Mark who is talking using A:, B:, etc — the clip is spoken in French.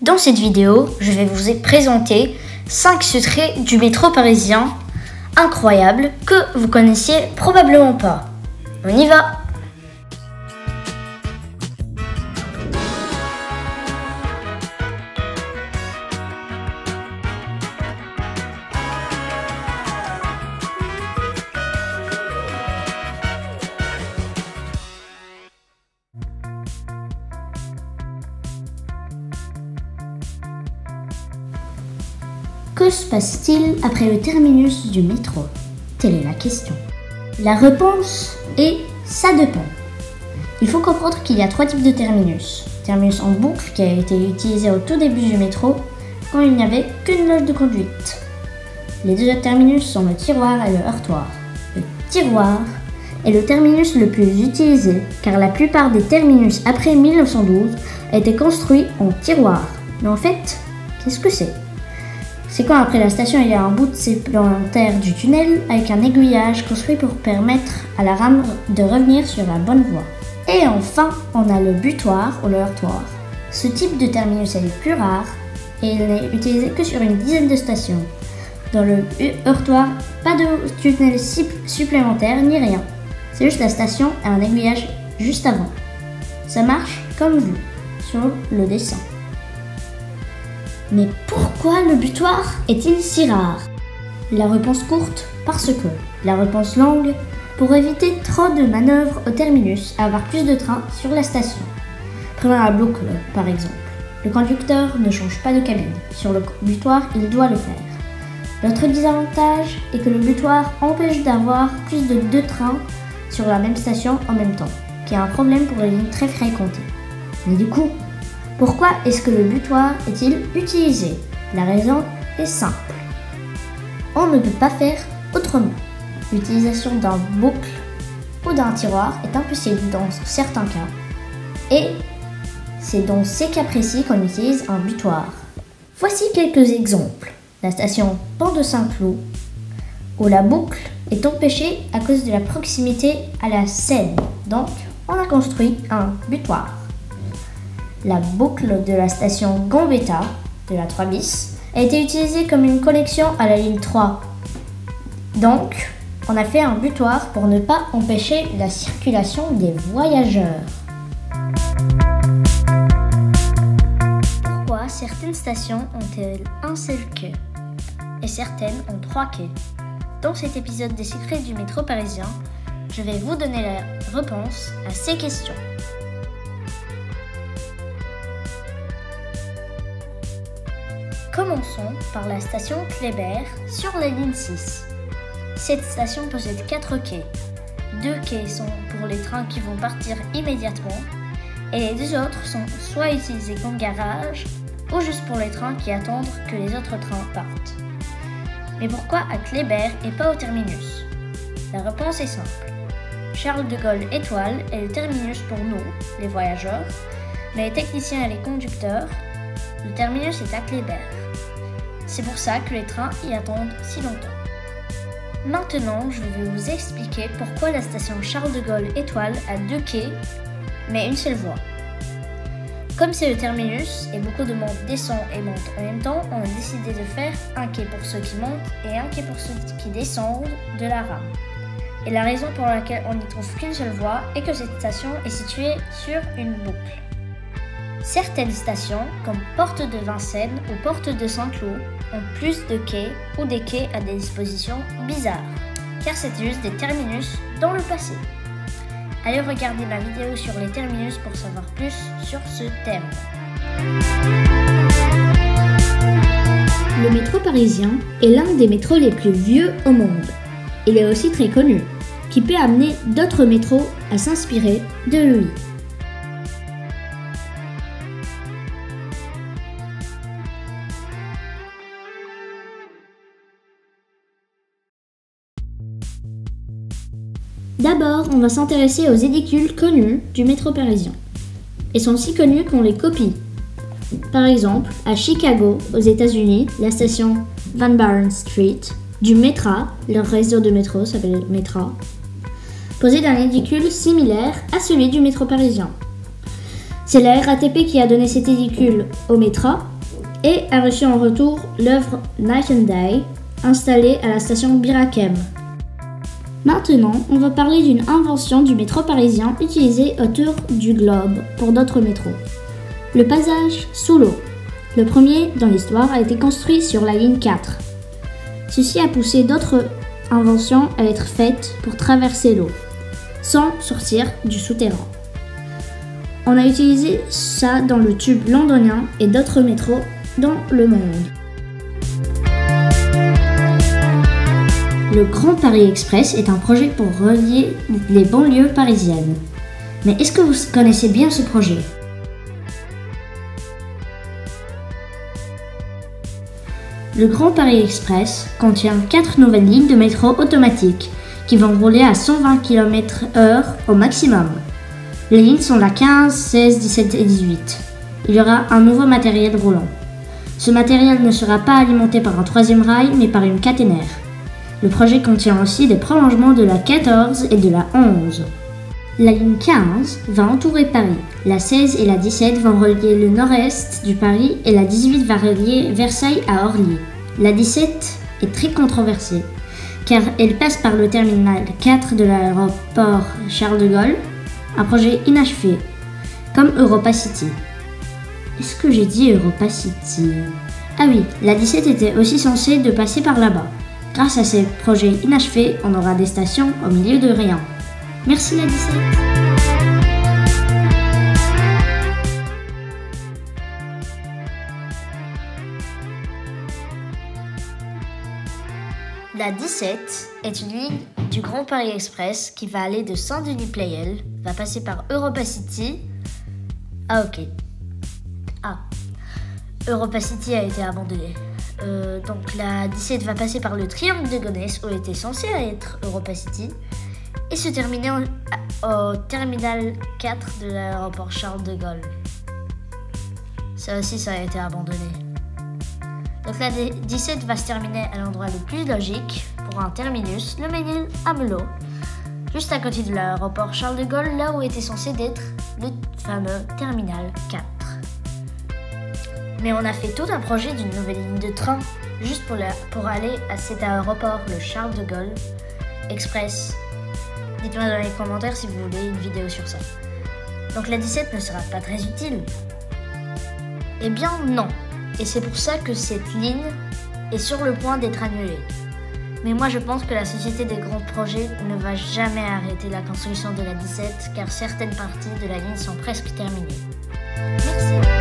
A: Dans cette vidéo, je vais vous présenter 5 secrets du métro parisien incroyables que vous connaissiez probablement pas. On y va! Que se passe-t-il après le terminus du métro? Telle est la question. La réponse est « ça dépend ». Il faut comprendre qu'il y a 3 types de terminus. Terminus en boucle qui a été utilisé au tout début du métro quand il n'y avait qu'une loge de conduite. Les 2 autres terminus sont le tiroir et le heurtoir. Le tiroir est le terminus le plus utilisé car la plupart des terminus après 1912 étaient construits en tiroir. Mais en fait, qu'est-ce que c'est? C'est quand après la station il y a un bout de supplémentaire du tunnel avec un aiguillage construit pour permettre à la rame de revenir sur la bonne voie. Et enfin, on a le butoir ou le heurtoir. Ce type de terminus est le plus rare et il n'est utilisé que sur une dizaine de stations. Dans le heurtoir, pas de tunnel supplémentaire ni rien. C'est juste la station et un aiguillage juste avant. Ça marche comme vu sur le dessin. Mais pourquoi le butoir est-il si rare? La réponse courte, parce que. La réponse longue, pour éviter trop de manœuvres au terminus et avoir plus de trains sur la station. Prenons la boucle par exemple. Le conducteur ne change pas de cabine. Sur le butoir, il doit le faire. L'autre désavantage est que le butoir empêche d'avoir plus de 2 trains sur la même station en même temps, qui est un problème pour les lignes très fréquentées. Mais du coup, pourquoi est-ce que le butoir est-il utilisé? La raison est simple. On ne peut pas faire autrement. L'utilisation d'un boucle ou d'un tiroir est impossible dans certains cas. Et c'est dans ces cas précis qu'on utilise un butoir. Voici quelques exemples. La station Pont de Saint-Cloud, où la boucle est empêchée à cause de la proximité à la Seine. Donc, on a construit un butoir. La boucle de la station Gambetta, de la 3 bis, a été utilisée comme une connexion à la ligne 3. Donc, on a fait un butoir pour ne pas empêcher la circulation des voyageurs. Pourquoi certaines stations ont-elles un seul quai et certaines ont 3 quais? Dans cet épisode des secrets du métro parisien, je vais vous donner la réponse à ces questions. Commençons par la station Kléber sur la ligne 6. Cette station possède 4 quais. 2 quais sont pour les trains qui vont partir immédiatement et les 2 autres sont soit utilisés comme garage ou juste pour les trains qui attendent que les autres trains partent. Mais pourquoi à Kléber et pas au terminus? La réponse est simple. Charles de Gaulle Étoile est le terminus pour nous, les voyageurs, mais les techniciens et les conducteurs, le terminus est à Kléber. C'est pour ça que les trains y attendent si longtemps. Maintenant, je vais vous expliquer pourquoi la station Charles de Gaulle Étoile a 2 quais, mais une seule voie. Comme c'est le terminus et beaucoup de monde descend et monte en même temps, on a décidé de faire un quai pour ceux qui montent et un quai pour ceux qui descendent de la rame. Et la raison pour laquelle on n'y trouve qu'une seule voie est que cette station est située sur une boucle. Certaines stations, comme Porte de Vincennes ou Porte de Saint-Cloud, ont plus de quais ou des quais à des dispositions bizarres, car c'est juste des terminus dans le passé. Allez regarder ma vidéo sur les terminus pour savoir plus sur ce thème. Le métro parisien est l'un des métros les plus vieux au monde. Il est aussi très connu, qui peut amener d'autres métros à s'inspirer de lui. D'abord, on va s'intéresser aux édicules connus du métro parisien. Ils sont si connus qu'on les copie. Par exemple, à Chicago, aux États-Unis, la station Van Buren Street du Metra, leur réseau de métro s'appelle Metra, possède un édicule similaire à celui du métro parisien. C'est la RATP qui a donné cet édicule au Metra et a reçu en retour l'œuvre Night and Day, installée à la station Birakem. Maintenant, on va parler d'une invention du métro parisien utilisée autour du globe pour d'autres métros. Le passage sous l'eau. Le premier dans l'histoire a été construit sur la ligne 4. Ceci a poussé d'autres inventions à être faites pour traverser l'eau, sans sortir du souterrain. On a utilisé ça dans le tube londonien et d'autres métros dans le monde. Le Grand Paris Express est un projet pour relier les banlieues parisiennes. Mais est-ce que vous connaissez bien ce projet ? Le Grand Paris Express contient 4 nouvelles lignes de métro automatiques qui vont rouler à 120 km/h au maximum. Les lignes sont la 15, 16, 17 et 18. Il y aura un nouveau matériel roulant. Ce matériel ne sera pas alimenté par un troisième rail mais par une caténaire. Le projet contient aussi des prolongements de la 14 et de la 11. La ligne 15 va entourer Paris, la 16 et la 17 vont relier le nord-est du Paris et la 18 va relier Versailles à Orly. La 17 est très controversée car elle passe par le terminal 4 de l'aéroport Charles de Gaulle, un projet inachevé, comme Europa City. Est-ce que j'ai dit Europa City ? Ah oui, la 17 était aussi censée de passer par là-bas. Grâce à ces projets inachevés, on aura des stations au milieu de rien. Merci la 17. La 17 est une ligne du Grand Paris Express qui va aller de Saint-Denis-Pleyel, va passer par Europa City. Europa City a été abandonnée. Donc la 17 va passer par le triangle de Gonesse où était censé être Europa City et se terminer au terminal 4 de l'aéroport Charles de Gaulle. Ça aussi, ça a été abandonné. Donc la 17 va se terminer à l'endroit le plus logique pour un terminus, le Ménil-Amelot, juste à côté de l'aéroport Charles de Gaulle, là où était censé être le fameux terminal 4. Mais on a fait tout un projet d'une nouvelle ligne de train juste pour aller à cet aéroport, le Charles de Gaulle Express. Dites-moi dans les commentaires si vous voulez une vidéo sur ça. Donc la 17 ne sera pas très utile. Eh bien non. Et c'est pour ça que cette ligne est sur le point d'être annulée. Mais moi je pense que la Société des grands projets ne va jamais arrêter la construction de la 17 car certaines parties de la ligne sont presque terminées. Merci.